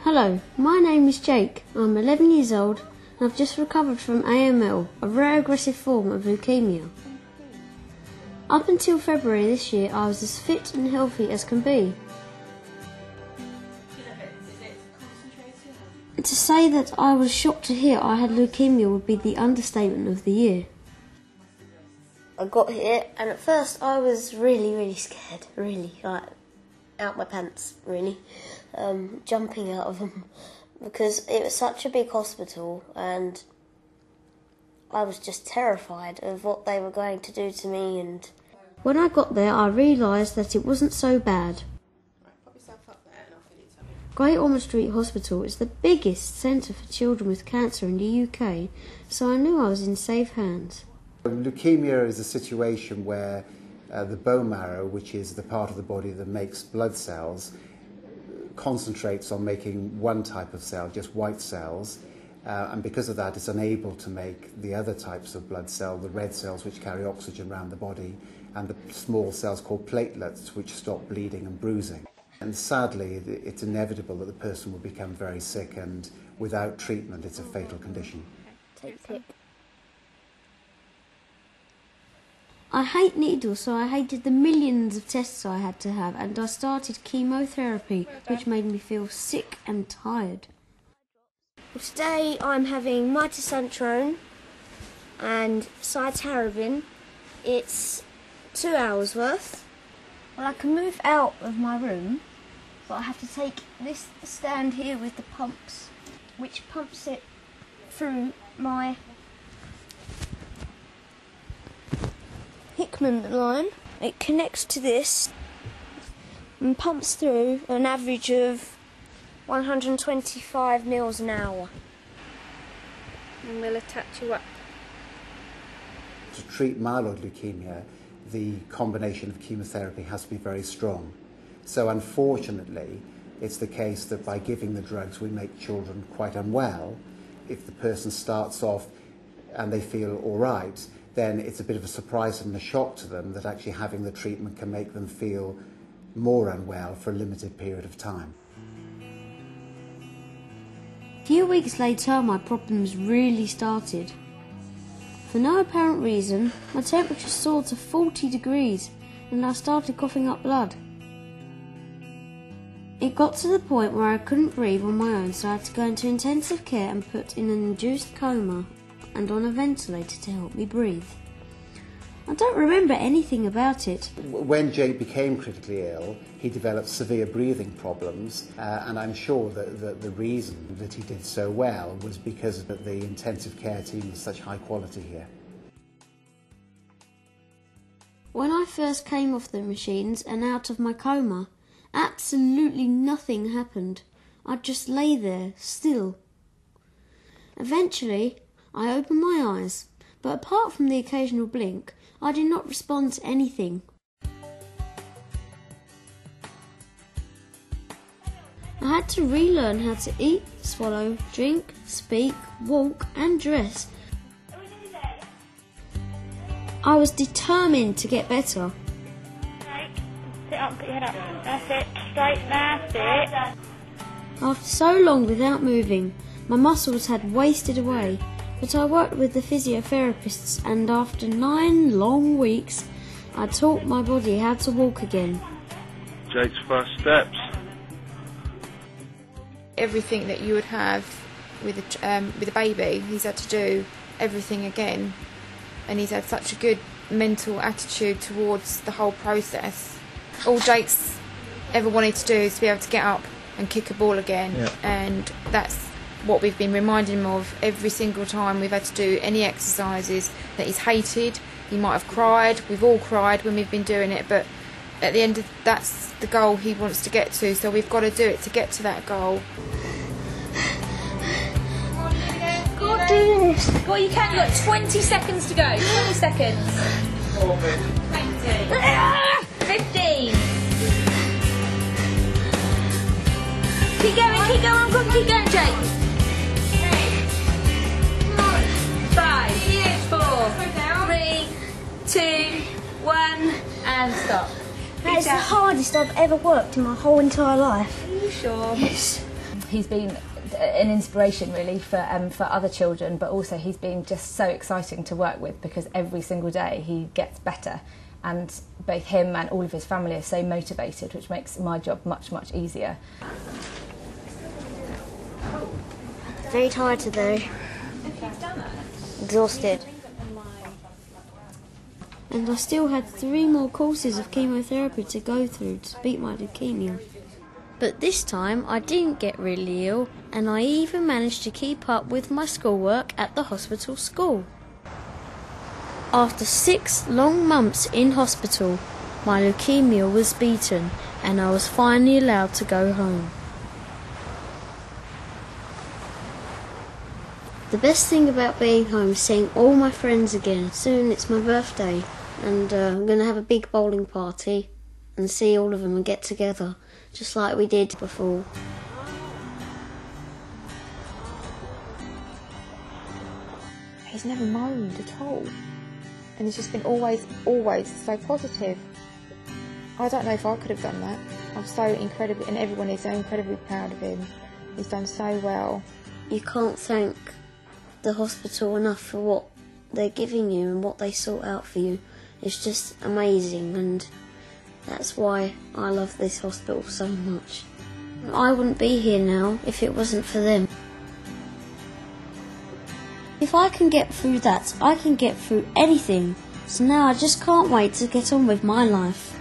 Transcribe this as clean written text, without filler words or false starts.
Hello, my name is Jake. I'm 11 years old and I've just recovered from AML, a rare aggressive form of leukemia. Up until February this year, I was as fit and healthy as can be. To say that I was shocked to hear I had leukemia would be the understatement of the year. I got here and at first I was really scared, like out my pants, really, jumping out of them, because it was such a big hospital and I was just terrified of what they were going to do to me. And when I got there, I realised that it wasn't so bad. Great Ormond Street Hospital is the biggest centre for children with cancer in the UK, so I knew I was in safe hands. Leukemia is a situation where the bone marrow, which is the part of the body that makes blood cells, concentrates on making one type of cell, just white cells, and because of that it's unable to make the other types of blood cell, the red cells which carry oxygen around the body, and the small cells called platelets which stop bleeding and bruising. And sadly it's inevitable that the person will become very sick, and without treatment it's a fatal condition. Take pick. I hate needles, so I hated the millions of tests I had to have, and I started chemotherapy, which made me feel sick and tired. Well, today I'm having mitoxantrone and cytarabine. It's 2 hours worth. Well, I can move out of my room, but I have to take this stand here with the pumps, which pumps it through my Hickman line. It connects to this and pumps through an average of 125 mils an hour. And we'll attach you up. To treat myeloid leukemia, the combination of chemotherapy has to be very strong. So unfortunately, it's the case that by giving the drugs we make children quite unwell. If the person starts off and they feel all right, then it's a bit of a surprise and a shock to them that actually having the treatment can make them feel more unwell for a limited period of time. A few weeks later, my problems really started. For no apparent reason, my temperature soared to 40 degrees and I started coughing up blood. It got to the point where I couldn't breathe on my own, so I had to go into intensive care and put in an induced coma and on a ventilator to help me breathe. I don't remember anything about it. When Jake became critically ill, he developed severe breathing problems, and I'm sure that the reason that he did so well was because the intensive care team was such high quality here. When I first came off the machines and out of my coma, absolutely nothing happened. I just lay there, still. Eventually, I opened my eyes, but apart from the occasional blink, I did not respond to anything. I had to relearn how to eat, swallow, drink, speak, walk and dress. I was determined to get better. Sit up, put your head up. That's it. Straight, that's it. After so long without moving, my muscles had wasted away. But I worked with the physiotherapists, and after 9 long weeks, I taught my body how to walk again. Jake's first steps. Everything that you would have with a baby, he's had to do everything again, and he's had such a good mental attitude towards the whole process. All Jake's ever wanted to do is to be able to get up and kick a ball again, and that's what we've been reminding him of every single time we've had to do any exercises that he's hated. He might have cried, we've all cried when we've been doing it, but at the end of that's the goal he wants to get to, so we've got to do it to get to that goal. Go on, do this. Go on, you can. You've got 20 seconds to go. 20 seconds. 20. 15. Keep going, keep going, Jake. 5, 4, 3, 2, 1, and stop. That is the hardest I've ever worked in my whole entire life. Are you sure? Yes. he's been an inspiration really for other children, but also he's been just so exciting to work with because every single day he gets better, and both him and all of his family are so motivated, which makes my job much, much easier. Very tired today. Exhausted. And I still had 3 more courses of chemotherapy to go through to beat my leukemia. But this time I didn't get really ill, and I even managed to keep up with my schoolwork at the hospital school. After 6 long months in hospital, my leukemia was beaten and I was finally allowed to go home. The best thing about being home is seeing all my friends again. Soon it's my birthday, and I'm going to have a big bowling party and see all of them and get together, just like we did before. He's never moaned at all, and he's just been always so positive. I don't know if I could have done that. I'm so incredibly, and everyone is so incredibly proud of him. He's done so well. You can't thank the hospital enough for what they're giving you and what they sort out for you. It's just amazing, and that's why I love this hospital so much. I wouldn't be here now if it wasn't for them. If I can get through that, I can get through anything. So now I just can't wait to get on with my life.